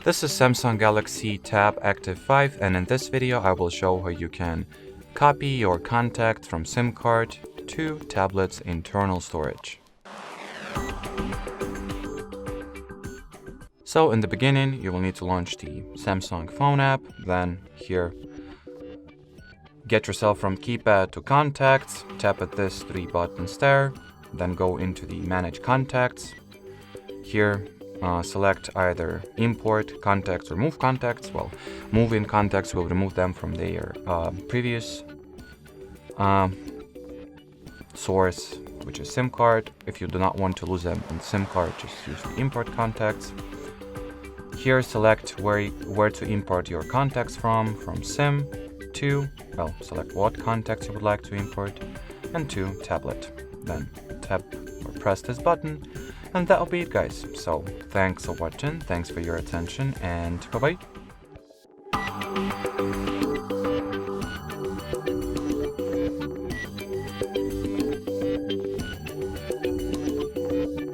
This is Samsung Galaxy Tab Active 5, and in this video I will show how you can copy your contact from SIM card to tablet's internal storage. So in the beginning you will need to launch the Samsung phone app, then here get yourself from keypad to contacts, tap at this 3 buttons there, then go into the manage contacts. Here select either import contacts or move contacts. Well, move in contacts will remove them from their previous source, which is SIM card. If you do not want to lose them in SIM card, just use the import contacts. Here select where to import your contacts from SIM to, well, select what contacts you would like to import, and to tablet. Then tap or press this button, and that'll be it, guys. So thanks for watching, thanks for your attention, and bye bye.